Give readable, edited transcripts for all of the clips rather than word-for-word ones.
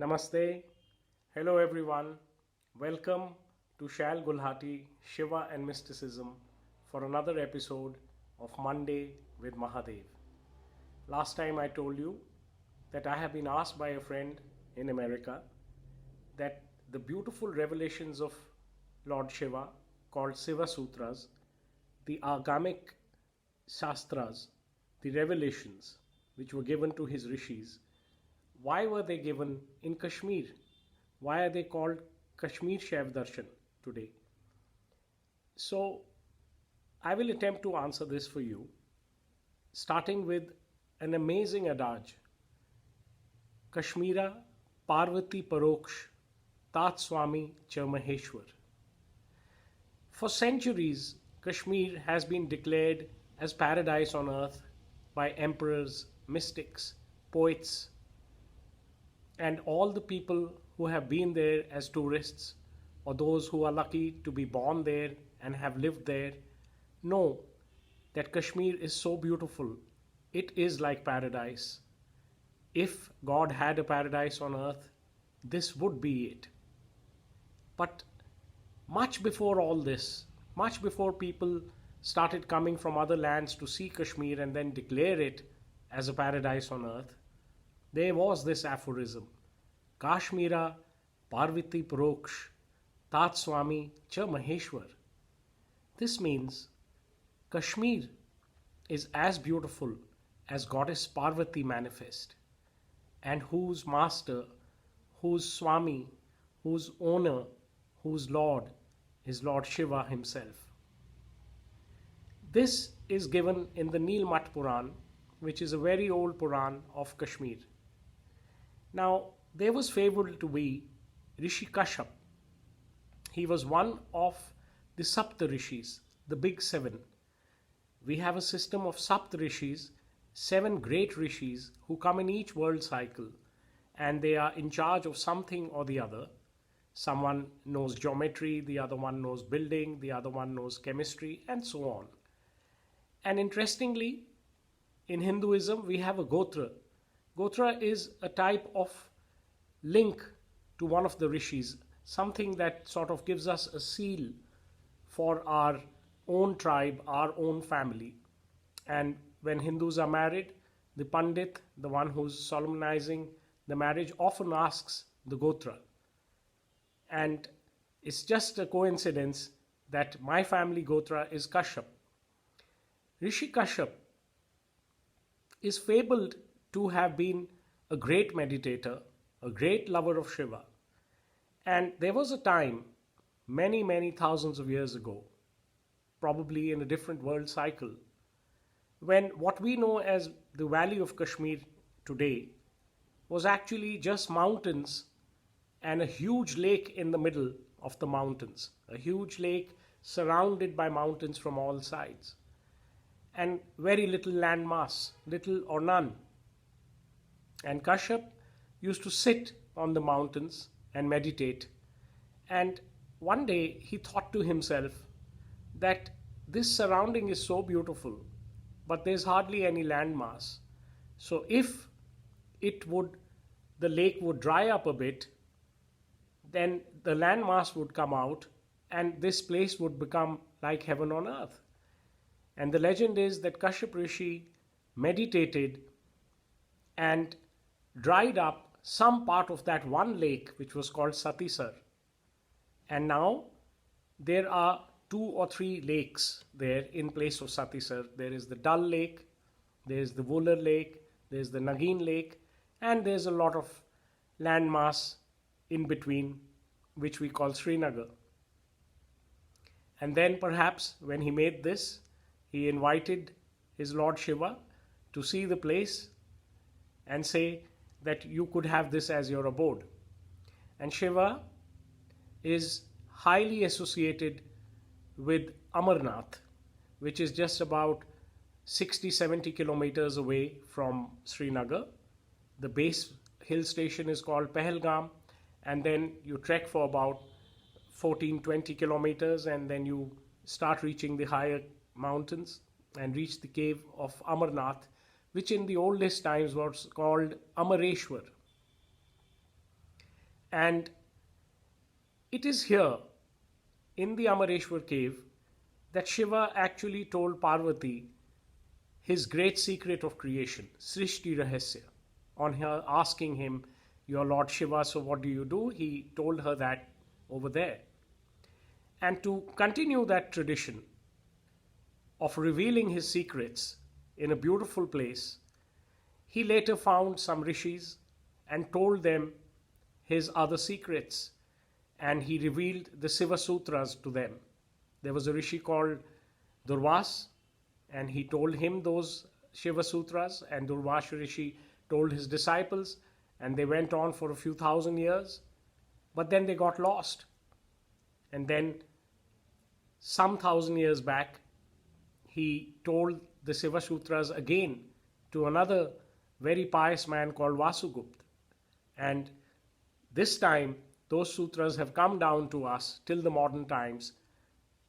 Namaste. Hello everyone. Welcome to Shal Gulhati, Shiva and Mysticism for another episode of Monday with Mahadev. Last time I told you that I have been asked by a friend in America that the beautiful revelations of Lord Shiva called Shiva Sutras, the Agamic Shastras, the revelations which were given to his rishis, why were they given in Kashmir? Why are they called Kashmir Shaiv Darshan today? So, I will attempt to answer this for you, starting with an amazing adage Kashmira Parvati Paroksh Tat Swami Cha Maheshwar. For centuries, Kashmir has been declared as paradise on earth by emperors, mystics, poets, and all the people who have been there as tourists or those who are lucky to be born there and have lived there know that Kashmir is so beautiful. It is like paradise. If God had a paradise on earth, this would be it. But much before all this, much before people started coming from other lands to see Kashmir and then declare it as a paradise on earth, there was this aphorism Kashmira Parvati Paroksh Tat Swami Cha Maheshwar. This means Kashmir is as beautiful as Goddess Parvati manifest, and whose master, whose Swami, whose owner, whose Lord is Lord Shiva himself. This is given in the Nilmat Puran, which is a very old Puran of Kashmir. Now, there was fabled to be Rishi Kashyap. He was one of the Sapta Rishis, the big seven. We have a system of Sapta Rishis, seven great rishis who come in each world cycle, and they are in charge of something or the other. Someone knows geometry, the other one knows building, the other one knows chemistry, and so on. And interestingly, in Hinduism, we have a Gotra. Gotra is a type of link to one of the rishis, something that sort of gives us a seal for our own tribe, our own family. And when Hindus are married, the Pandit, the one who's solemnizing the marriage, often asks the Gotra. And it's just a coincidence that my family Gotra is Kashyap. Rishi Kashyap is fabled to have been a great meditator, a great lover of Shiva. And there was a time, many, many thousands of years ago, probably in a different world cycle, when what we know as the Valley of Kashmir today was actually just mountains and a huge lake in the middle of the mountains, a huge lake surrounded by mountains from all sides, and very little land mass, little or none. And Kashyap used to sit on the mountains and meditate. And one day he thought to himself that this surrounding is so beautiful, but there's hardly any land mass. So if the lake would dry up a bit, then the land mass would come out and this place would become like heaven on earth. And the legend is that Kashyap Rishi meditated and dried up some part of that one lake which was called Satisar. And now there are 2 or 3 lakes there in place of Satisar. There is the Dal Lake, there is the Vular Lake, there is the Nagin Lake, and there's a lot of land mass in between which we call Srinagar. And then perhaps when he made this, he invited his Lord Shiva to see the place and say that you could have this as your abode. And Shiva is highly associated with Amarnath, which is just about 60-70 kilometers away from Srinagar. The base hill station is called Pahalgam, and then you trek for about 14-20 kilometers, and then you start reaching the higher mountains and reach the cave of Amarnath, which in the oldest times was called Amareshwar. And it is here in the Amareshwar cave that Shiva actually told Parvati his great secret of creation, Srishti Rahasya. On her asking him, "Your Lord Shiva, so what do you do?" he told her that over there. And to continue that tradition of revealing his secrets in a beautiful place, he later found some rishis and told them his other secrets, and he revealed the Siva Sutras to them. There was a rishi called Durvas, and he told him those Shiva Sutras, and Durvas Rishi told his disciples, and they went on for a few thousand years, but then they got lost. And then some thousand years back, he told the Shiva Sutras again to another very pious man called Vasugupta. And this time, those sutras have come down to us till the modern times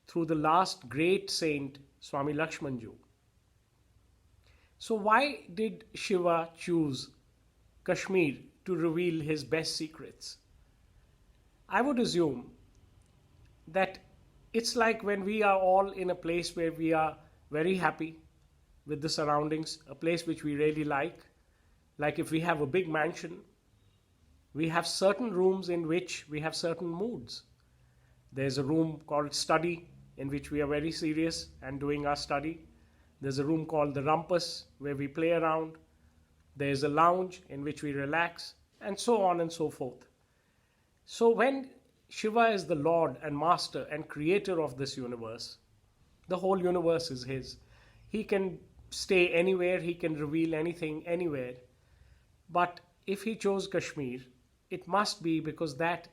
through the last great saint, Swami Lakshmanju. So why did Shiva choose Kashmir to reveal his best secrets? I would assume that it's like when we are all in a place where we are very happy with the surroundings, a place which we really like if we have a big mansion, we have certain rooms in which we have certain moods. There's a room called study in which we are very serious and doing our study. There's a room called the rumpus where we play around. There's a lounge in which we relax, and so on and so forth. So when Shiva is the Lord and Master and Creator of this universe, the whole universe is His. He can stay anywhere, He can reveal anything anywhere. But if He chose Kashmir, it must be because that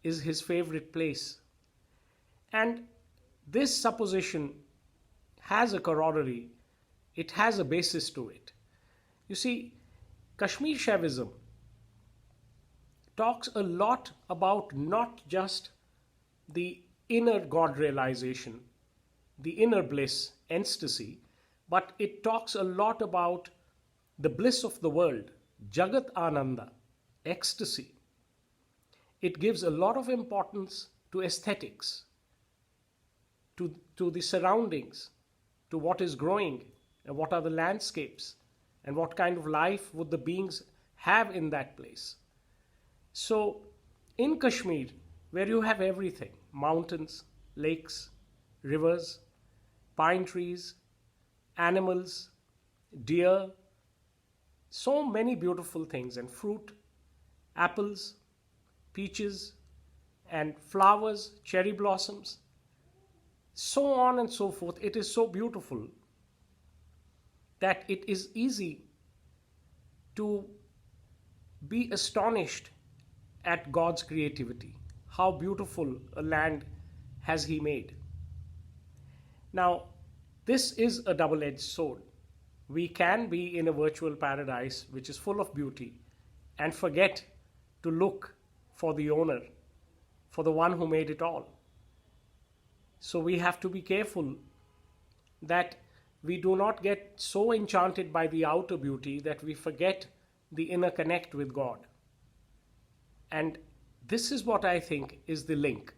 is His favorite place. And this supposition has a corollary, it has a basis to it. You see, Kashmir Shaivism talks a lot about not just the inner God realization, the inner bliss, ecstasy, but it talks a lot about the bliss of the world, Jagat Ananda, ecstasy. It gives a lot of importance to aesthetics, to the surroundings, to what is growing, and what are the landscapes, and what kind of life would the beings have in that place. So in Kashmir, where you have everything, mountains, lakes, rivers, pine trees, animals, deer, so many beautiful things, and fruit, apples, peaches, and flowers, cherry blossoms, so on and so forth. It is so beautiful that it is easy to be astonished at God's creativity. How beautiful a land has He made. Now, this is a double-edged sword. We can be in a virtual paradise which is full of beauty and forget to look for the owner, for the one who made it all. So we have to be careful that we do not get so enchanted by the outer beauty that we forget the inner connect with God. And this is what I think is the link.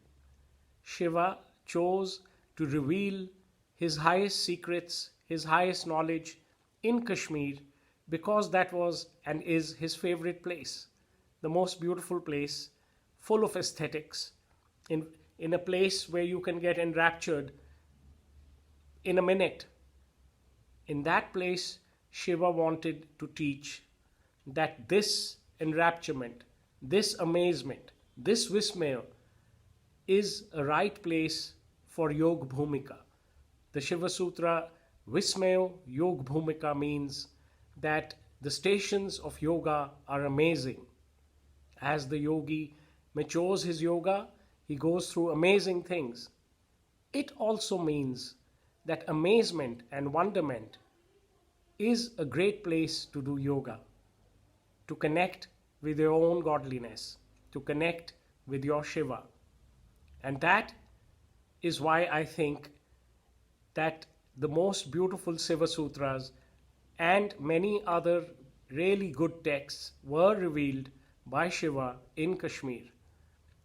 Shiva chose to reveal his highest secrets, his highest knowledge in Kashmir because that was and is his favorite place, the most beautiful place, full of aesthetics, in a place where you can get enraptured in a minute. In that place, Shiva wanted to teach that this enrapturement, this amazement, this vismaya is a right place for Yog Bhumika. The Shiva Sutra Vismaya Yog Bhumika means that the stations of yoga are amazing. As the yogi matures his yoga, he goes through amazing things. It also means that amazement and wonderment is a great place to do yoga, to connect with your own godliness, to connect with your Shiva. And that is why I think that the most beautiful Shiva Sutras and many other really good texts were revealed by Shiva in Kashmir.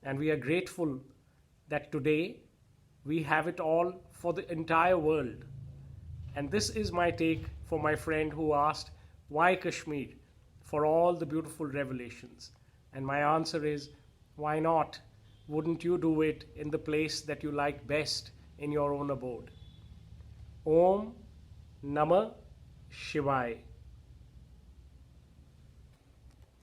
And we are grateful that today we have it all for the entire world. And this is my take for my friend who asked, why Kashmir? For all the beautiful revelations. And my answer is, why not? Wouldn't you do it in the place that you like best in your own abode? Om Namah Shivaya.